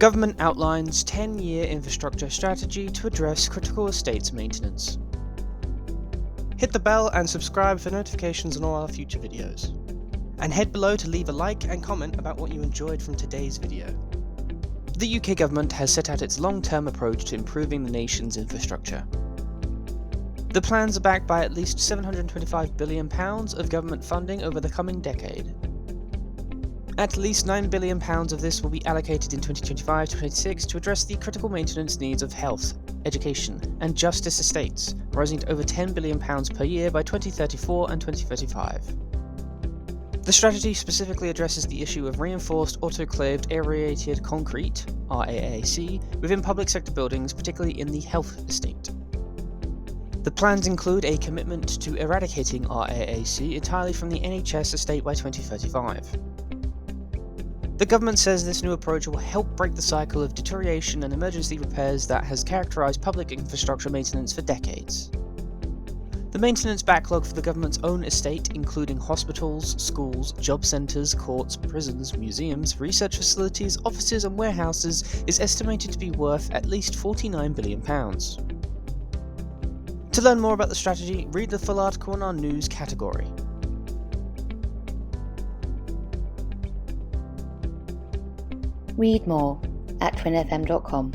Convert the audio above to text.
Government outlines 10-year infrastructure strategy to address critical estates maintenance. Hit the bell and subscribe for notifications on all our future videos. And head below to leave a like and comment about what you enjoyed from today's video. The UK government has set out its long-term approach to improving the nation's infrastructure. The plans are backed by at least £725 billion of government funding over the coming decade. At least £9 billion of this will be allocated in 2025-26 to address the critical maintenance needs of health, education, and justice estates, rising to over £10 billion per year by 2034 and 2035. The strategy specifically addresses the issue of reinforced autoclaved aerated concrete (RAAC) within public sector buildings, particularly in the health estate. The plans include a commitment to eradicating RAAC entirely from the NHS estate by 2035. The government says this new approach will help break the cycle of deterioration and emergency repairs that has characterised public infrastructure maintenance for decades. The maintenance backlog for the government's own estate, including hospitals, schools, job centres, courts, prisons, museums, research facilities, offices and warehouses, is estimated to be worth at least £49 billion. To learn more about the strategy, read the full article in our news category. Read more at TWinFM.com.